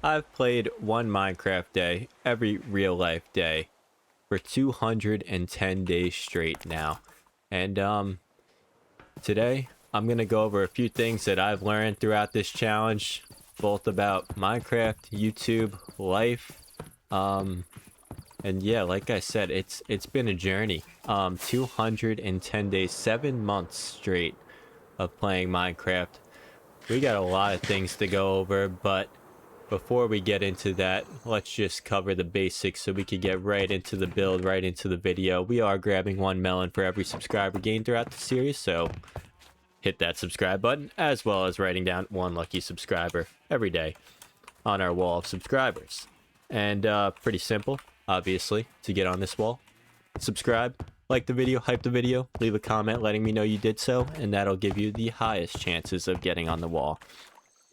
I've played one Minecraft day every real life day for 210 days straight now. And today I'm going to go over a few things that I've learned throughout this challenge, both about Minecraft, YouTube, life. And yeah, like I said, it's been a journey. 210 days, 7 months straight of playing Minecraft. We got a lot of things to go over, but before we get into that, let's just cover the basics so we can get right into the build, right into the video. We are grabbing 1 melon for every subscriber gained throughout the series, so hit that subscribe button, as well as writing down 1 lucky subscriber every day on our wall of subscribers. And pretty simple, obviously, to get on this wall. Subscribe, like the video, hype the video, leave a comment letting me know you did so, and that'll give you the highest chances of getting on the wall.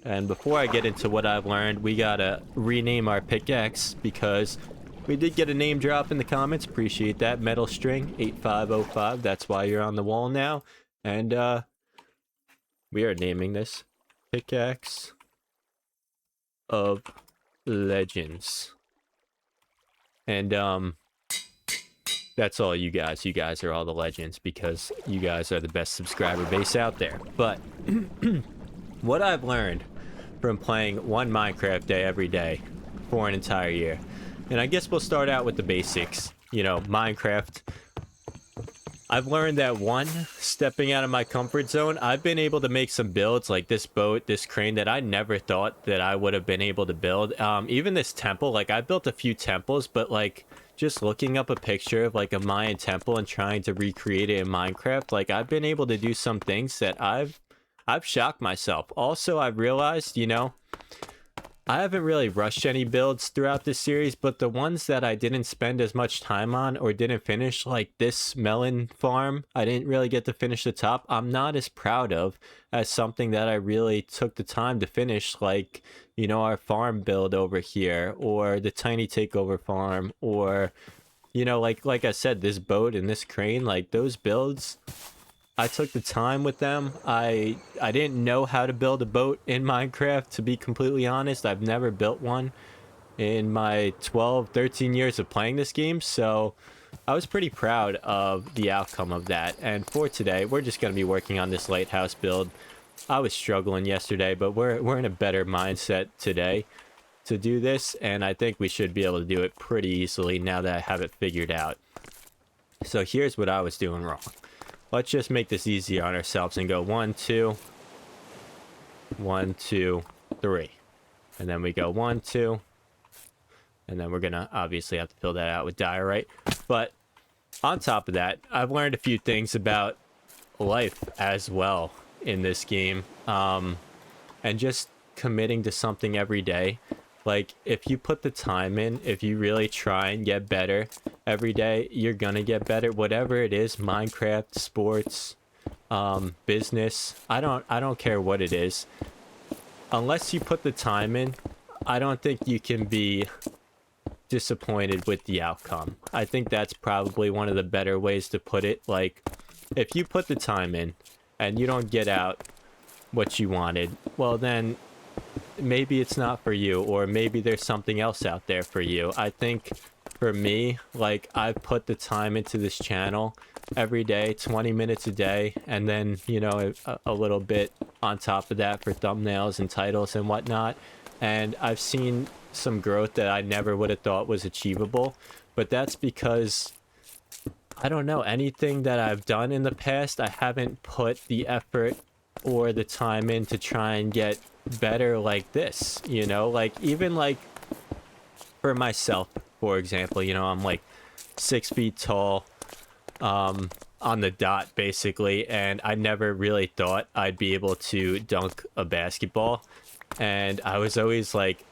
And before I get into what I've learned, we gotta rename our pickaxe because we did get a name drop in the comments. Appreciate that. Metal String 8505. That's why you're on the wall now. And we are naming this Pickaxe of Legends. And that's all you guys. You guys are all the legends because you guys are the best subscriber base out there. But what I've learned from playing one Minecraft day every day for an entire year, and I guess we'll start out with the basics. You know, Minecraft. I've learned that stepping out of my comfort zone, I've been able to make some builds like this boat, this crane that I never thought that I would have been able to build. Even this temple, like I built a few temples, but like just looking up a picture of like a Mayan temple and trying to recreate it in Minecraft, like I've been able to do some things that I've shocked myself. Also, I've realized, you know, I haven't really rushed any builds throughout this series, but the ones that I didn't spend as much time on or didn't finish, like this melon farm, I didn't really get to finish the top. I'm not as proud of as something that I really took the time to finish, like, you know, our farm build over here, or the tiny takeover farm, or, you know, like I said, this boat and this crane, like those builds, I took the time with them. I didn't know how to build a boat in Minecraft, to be completely honest. I've never built one in my 12, 13 years of playing this game, so I was pretty proud of the outcome of that. And for today, we're just going to be working on this lighthouse build. I was struggling yesterday, but we're in a better mindset today to do this, and I think we should be able to do it pretty easily now that I have it figured out. So here's what I was doing wrong. Let's just make this easy on ourselves and go 1, 2, 1, 2, 3. And then we go 1, 2. And then we're going to obviously have to fill that out with diorite. But on top of that, I've learned a few things about life as well in this game. And just committing to something every day. Like, if you put the time in, if you really try and get better every day, you're gonna get better. Whatever it is, Minecraft, sports, business, I don't care what it is. Unless you put the time in, I don't think you can be disappointed with the outcome. I think that's probably one of the better ways to put it. Like, if you put the time in and you don't get out what you wanted, well then maybe it's not for you, or maybe there's something else out there for you. I think for me, like, I put the time into this channel every day, 20 minutes a day, and then, you know, a little bit on top of that for thumbnails and titles and whatnot. And I've seen some growth that I never would have thought was achievable, but that's because, I don't know, anything that I've done in the past, I haven't put the effort or the time in to try and get better like this, you know? Like, even like for myself, for example, you know, I'm like 6 feet tall, on the dot basically, and I never really thought I'd be able to dunk a basketball. And I was always like,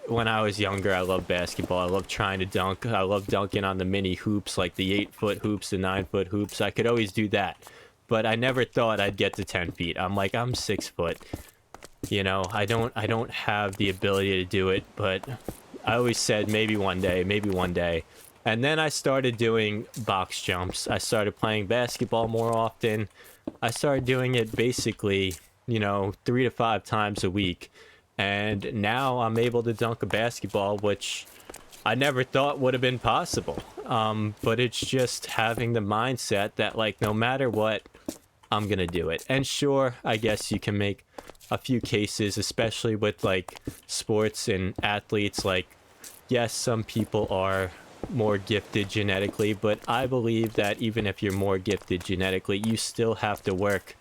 when I was younger, I loved basketball. I loved trying to dunk. I loved dunking on the mini hoops, like the 8-foot hoops, the 9-foot hoops. I could always do that, but I never thought I'd get to 10 feet. I'm like, I'm 6 foot. You know, I don't have the ability to do it, but I always said maybe one day, maybe one day. And then I started doing box jumps. I started playing basketball more often. I started doing it basically, you know, 3 to 5 times a week. and now I'm able to dunk a basketball, which I never thought would have been possible. But it's just having the mindset that, like, no matter what, I'm gonna do it. And sure, I guess you can make a few cases, especially with like sports and athletes. Like, yes, some people are more gifted genetically, but I believe that even if you're more gifted genetically, you still have to work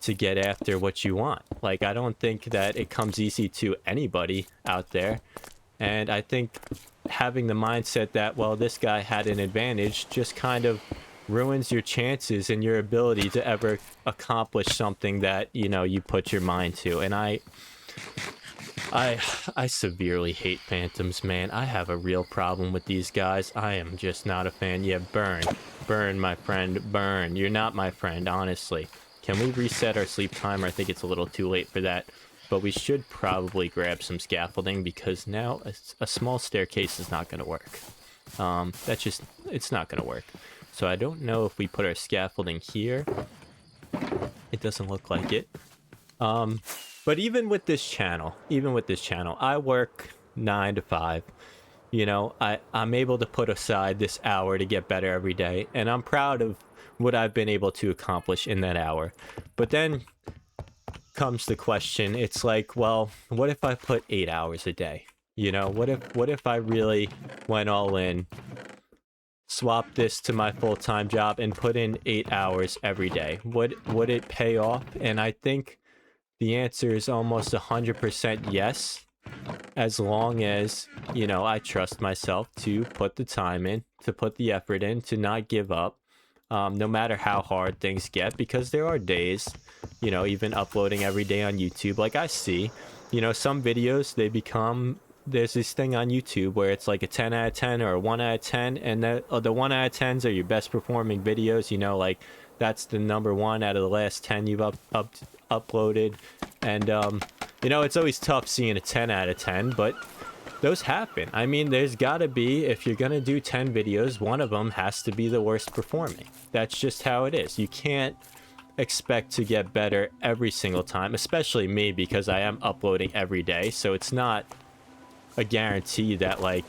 to get after what you want. Like, I don't think that it comes easy to anybody out there. And I think having the mindset that, well, this guy had an advantage just kind of ruins your chances and your ability to ever accomplish something that, you know, you put your mind to. And I severely hate phantoms, man. I have a real problem with these guys. I am just not a fan. Yeah, burn, my friend, burn. You're not my friend, honestly. Can we reset our sleep timer? I think it's a little too late for that, but we should probably grab some scaffolding, because now a small staircase is not going to work. It's not going to work. So I don't know if we put our scaffolding here. It doesn't look like it. But even with this channel, I work 9 to 5. You know, I'm able to put aside this hour to get better every day, and I'm proud of what I've been able to accomplish in that hour. But then comes the question, it's like, well, what if I put 8 hours a day? You know, what if I really went all in, swap this to my full-time job and put in 8 hours every day? Would it pay off? And I think the answer is almost 100% yes, as long as, you know, I trust myself to put the time in, to put the effort in, to not give up, no matter how hard things get. Because there are days, you know, even uploading every day on YouTube, like I see, you know, some videos, there's this thing on YouTube where it's like a 10 out of 10 or a 1 out of 10, and the 1 out of 10s are your best performing videos, you know, like that's the number 1 out of the last 10 you've uploaded. And you know, it's always tough seeing a 10 out of 10, but those happen. I mean, there's gotta be, if you're gonna do 10 videos, one of them has to be the worst performing. That's just how it is. You can't expect to get better every single time, especially me, because I am uploading every day, so it's not a guarantee that, like,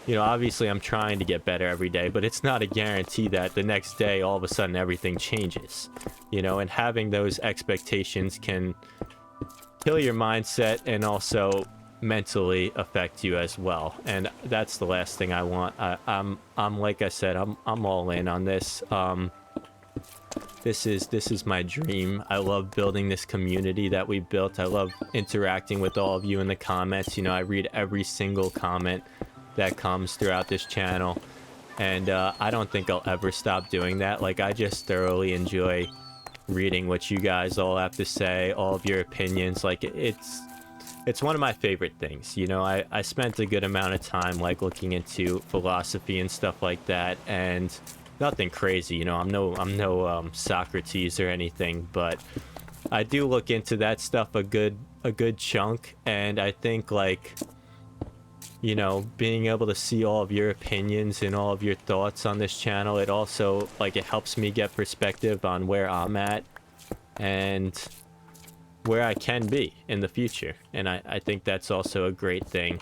you know, obviously I'm trying to get better every day, but it's not a guarantee that the next day all of a sudden everything changes, you know. And having those expectations can kill your mindset and also mentally affect you as well, and that's the last thing I want. I'm like I said, I'm all in on this. This is my dream. I love building this community that we built. I love interacting with all of you in the comments. You know, I read every single comment that comes throughout this channel, and I don't think I'll ever stop doing that. Like, I just thoroughly enjoy reading what you guys all have to say, all of your opinions. Like, it's one of my favorite things. You know, I spent a good amount of time, like, looking into philosophy and stuff like that, and nothing crazy, you know. I'm no Socrates or anything, but I do look into that stuff a good chunk. And I think, like, you know, being able to see all of your opinions and all of your thoughts on this channel, it also, like, it helps me get perspective on where I'm at and where I can be in the future. And I think that's also a great thing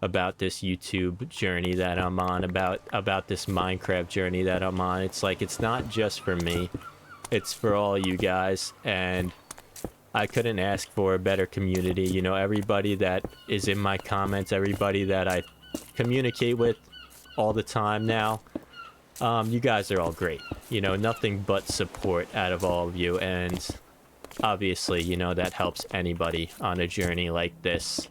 about this YouTube journey that I'm on, about this Minecraft journey that I'm on. It's like, it's not just for me, it's for all you guys, and I couldn't ask for a better community. You know, everybody that is in my comments, everybody that I communicate with all the time now, you guys are all great. You know, nothing but support out of all of you, and obviously, you know, that helps anybody on a journey like this.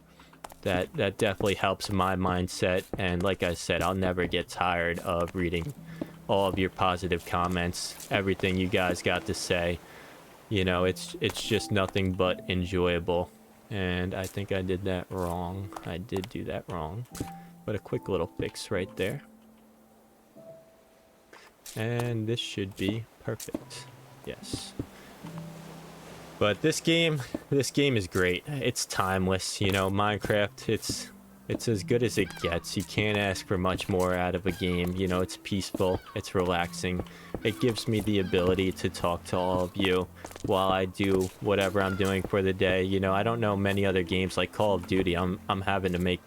That definitely helps my mindset, and like I said, I'll never get tired of reading all of your positive comments, everything you guys got to say. You know, it's just nothing but enjoyable. And I think I did that wrong. I did do that wrong, but a quick little fix right there, and this should be perfect. Yes. But this game is great. It's timeless, you know. Minecraft, It's as good as it gets. You can't ask for much more out of a game. You know, it's peaceful, it's relaxing. It gives me the ability to talk to all of you while I do whatever I'm doing for the day. You know, I don't know many other games like Call of Duty. I'm having to make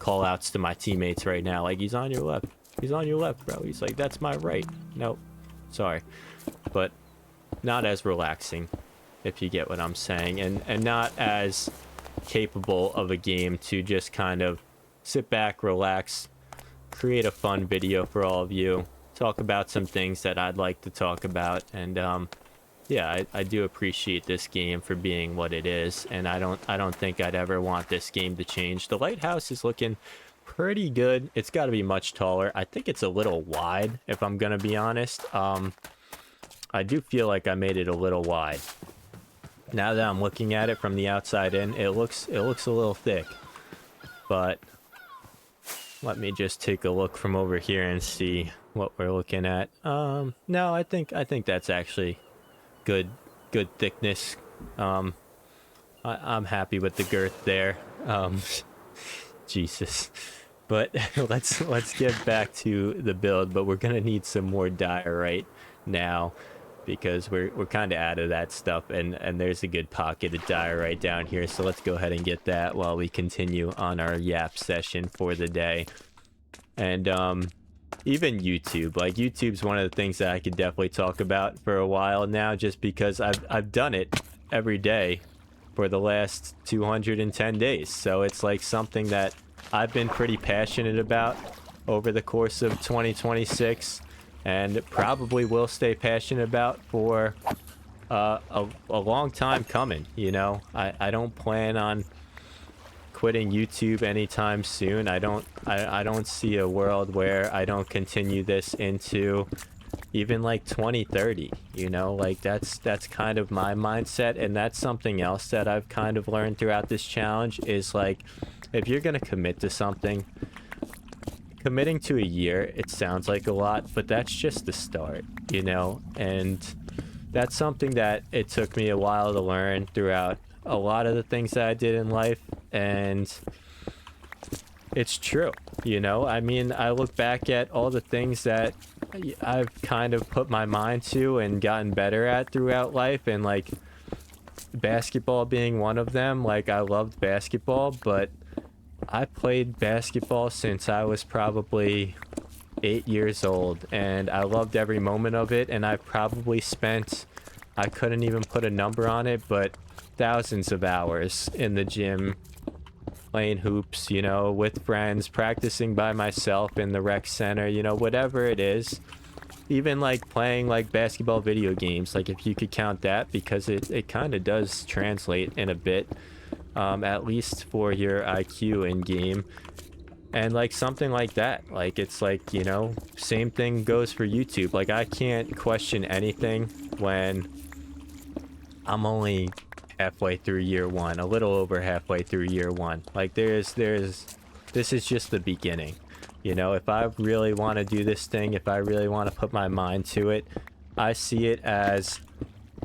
call outs to my teammates right now. Like, he's on your left. He's on your left, bro. He's like, that's my right. Nope. Sorry. But not as relaxing, if you get what I'm saying. And not as capable of a game to just kind of sit back, relax, create a fun video for all of you, talk about some things that I'd like to talk about. And yeah, I do appreciate this game for being what it is, and I don't think I'd ever want this game to change. The lighthouse is looking pretty good. It's got to be much taller. I think it's a little wide, if I'm gonna be honest. I do feel like I made it a little wide. Now that I'm looking at it from the outside in, it looks a little thick. But let me just take a look from over here and see what we're looking at. No, I think that's actually good thickness. I'm happy with the girth there. Jesus. But let's get back to the build, but we're gonna need some more diorite now, because we're kind of out of that stuff, and there's a good pocket of diorite down here, so let's go ahead and get that while we continue on our yap session for the day. And even YouTube, like, YouTube's one of the things that I could definitely talk about for a while now, just because I've done it every day for the last 210 days, so it's like something that I've been pretty passionate about over the course of 2026, and probably will stay passionate about for a long time coming. You know, I don't plan on quitting YouTube anytime soon. I don't see a world where I don't continue this into even like 2030, you know. Like, that's kind of my mindset, and that's something else that I've kind of learned throughout this challenge, is like, if you're gonna commit to something, committing to a year, it sounds like a lot, but that's just the start, you know. And that's something that it took me a while to learn throughout a lot of the things that I did in life, and it's true, you know. I mean, I look back at all the things that I've kind of put my mind to and gotten better at throughout life, and like basketball being one of them. Like, I loved basketball, but I played basketball since I was probably 8 years old, and I loved every moment of it, and I've probably spent, I couldn't even put a number on it, but thousands of hours in the gym playing hoops, you know, with friends, practicing by myself in the rec center, you know, whatever it is. Even like playing like basketball video games, like, if you could count that, because it kind of does translate in a bit, at least for your IQ in game. And like something like that, like, it's like, you know, same thing goes for YouTube. Like, I can't question anything when I'm only halfway through year one, a little over halfway through year one. Like, this is just the beginning, you know. If I really want to do this thing, if I really want to put my mind to it, I see it as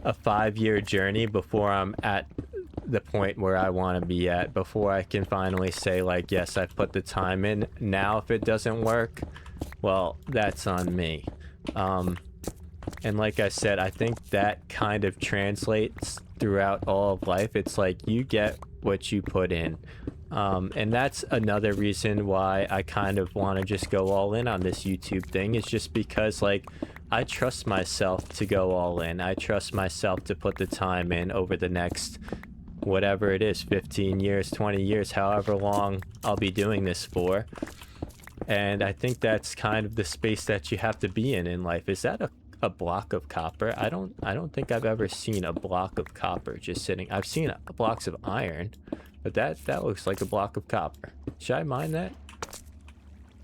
a 5-year journey before I'm at the point where I want to be at, before I can finally say, like, yes, I've put the time in. Now, if it doesn't work, well, that's on me. And like I said, I think that kind of translates throughout all of life. It's like, you get what you put in. And that's another reason why I kind of want to just go all in on this YouTube thing, is just because, like, I trust myself to go all in. I trust myself to put the time in over the next, whatever it is, 15 years, 20 years, however long I'll be doing this for. And I think that's kind of the space that you have to be in life. Is that a block of copper? I don't think I've ever seen a block of copper just sitting. I've seen blocks of iron, but that looks like a block of copper. Should I mine that?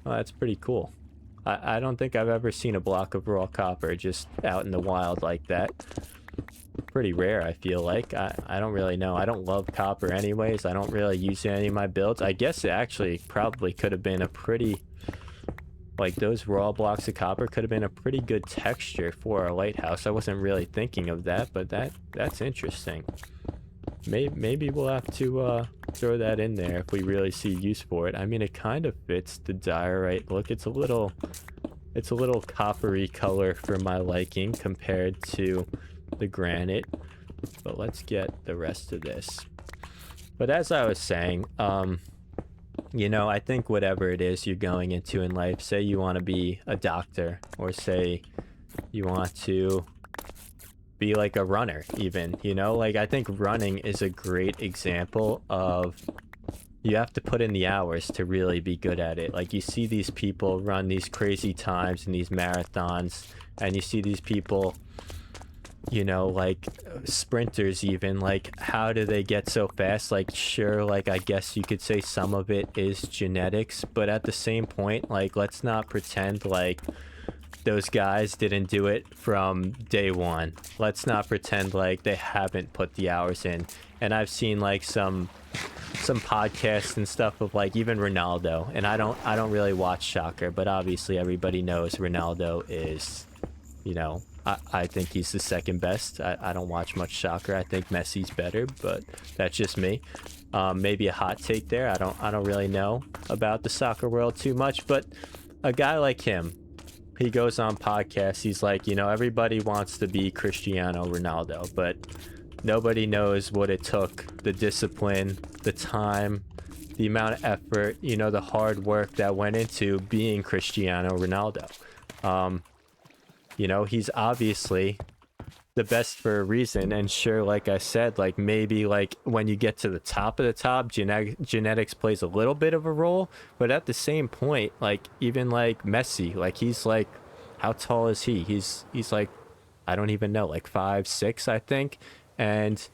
Oh, that's pretty cool. I don't think I've ever seen a block of raw copper just out in the wild like that. Pretty rare, I feel like. I don't really know. I don't love copper anyways. I don't really use it in any of my builds. I guess it actually probably could have been a pretty, like, those raw blocks of copper could have been a pretty good texture for a lighthouse. I wasn't really thinking of that, but that's interesting. maybe we'll have to throw that in there if we really see use for it. I mean, it kind of fits the diorite look. It's a little coppery color for my liking compared to the granite. But let's get the rest of this. But as I was saying, you know, I think whatever it is you're going into in life, say you want to be a doctor, or say you want to be like a runner even, you know, like I think running is a great example of you have to put in the hours to really be good at it. Like you see these people run these crazy times in these marathons, and you see these people, you know, like sprinters even, like how do they get so fast? Like sure, like I guess you could say some of it is genetics, but at the same point, like let's not pretend like those guys didn't do it from day one. Let's not pretend like they haven't put the hours in. And I've seen like some podcasts and stuff of like even Ronaldo, and I don't really watch soccer, but obviously everybody knows Ronaldo is, you know, I think he's the second best. I don't watch much soccer. I think Messi's better, but that's just me. Maybe a hot take there. I don't really know about the soccer world too much, but a guy like him, he goes on podcasts, he's like, you know, everybody wants to be Cristiano Ronaldo, but nobody knows what it took, the discipline, the time, the amount of effort, you know, the hard work that went into being Cristiano Ronaldo. You know, he's obviously the best for a reason, and sure, like I said, like maybe like when you get to the top of the top, genetics plays a little bit of a role, but at the same point, like even like Messi, like he's like, how tall is he? He's like, I don't even know, like 5'6", I think, and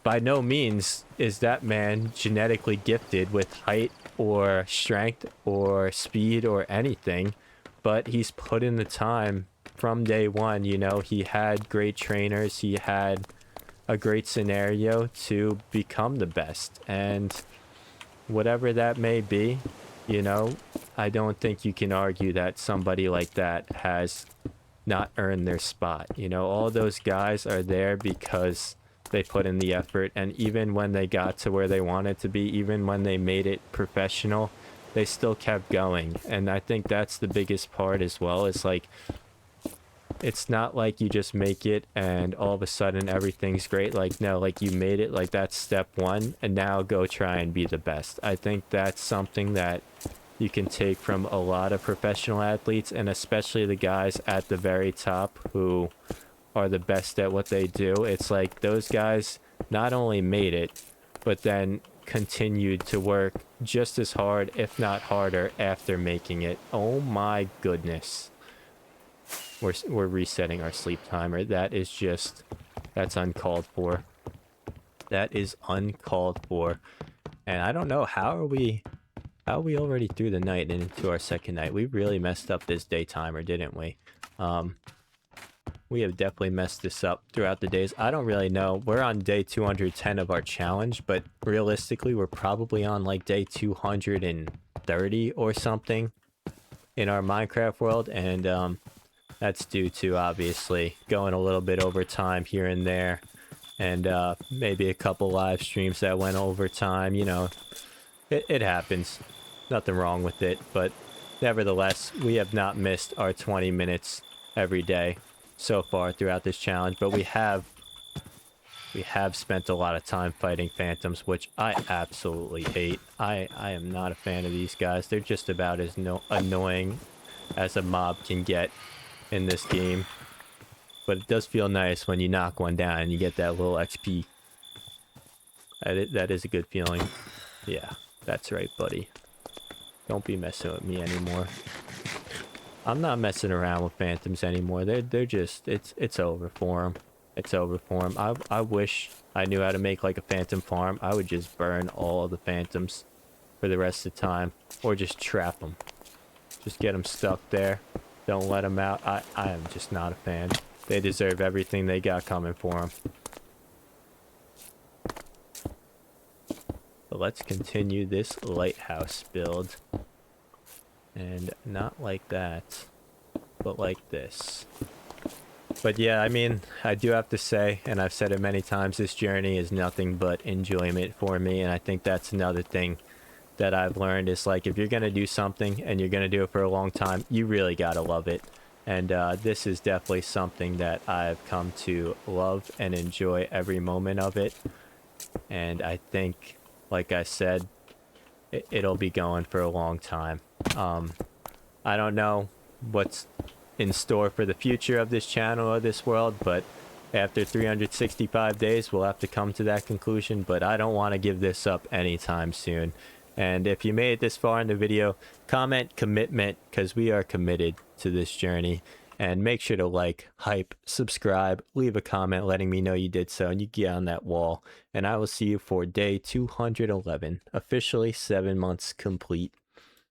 by no means is that man genetically gifted with height or strength or speed or anything, but he's put in the time from day one. You know, he had great trainers, he had a great scenario to become the best, and whatever that may be, you know, I don't think you can argue that somebody like that has not earned their spot. You know, all those guys are there because they put in the effort, and even when they got to where they wanted to be, even when they made it professional, they still kept going. And I think that's the biggest part as well. It's like, it's not like you just make it and all of a sudden everything's great. Like, no, like you made it, like that's step one, and now go try and be the best. I think that's something that you can take from a lot of professional athletes, and especially the guys at the very top who are the best at what they do. It's like those guys not only made it, but then continued to work just as hard, if not harder, after making it. Oh my goodness. We're resetting our sleep timer. That is just, that's uncalled for. That is uncalled for. And I don't know, how are we already through the night and into our second night? We really messed up this day timer, didn't we? We have definitely messed this up throughout the days. I don't really know. We're on day 210 of our challenge, but realistically, we're probably on like day 230 or something in our Minecraft world, and that's due to obviously going a little bit over time here and there, and maybe a couple live streams that went over time. You know, it happens. Nothing wrong with it, but nevertheless, we have not missed our 20 minutes every day so far throughout this challenge, but we have spent a lot of time fighting phantoms, which I absolutely hate. I am not a fan of these guys. They're just about as annoying as a mob can get in this game, but it does feel nice when you knock one down and you get that little XP. That is a good feeling. Yeah, that's right, buddy. Don't be messing with me anymore. I'm not messing around with phantoms anymore. They're just, it's over for them. It's over for them. I wish I knew how to make like a phantom farm. I would just burn all of the phantoms for the rest of the time, or just trap them. Just get them stuck there. Don't let them out. I am just not a fan. They deserve everything they got coming for them. But let's continue this lighthouse build. And not like that, but like this. But yeah, I mean, I do have to say, and I've said it many times, this journey is nothing but enjoyment for me. And I think that's another thing that I've learned is like, if you're going to do something and you're going to do it for a long time, you really got to love it. And this is definitely something that I've come to love and enjoy every moment of it. And I think, like I said, it'll be going for a long time. I don't know what's in store for the future of this channel or this world, but after 365 days, we'll have to come to that conclusion. But I don't want to give this up anytime soon. And if you made it this far in the video, comment commitment, because we are committed to this journey. And make sure to like, hype, subscribe, leave a comment letting me know you did so, and you get on that wall. And I will see you for day 211, officially 7 months complete.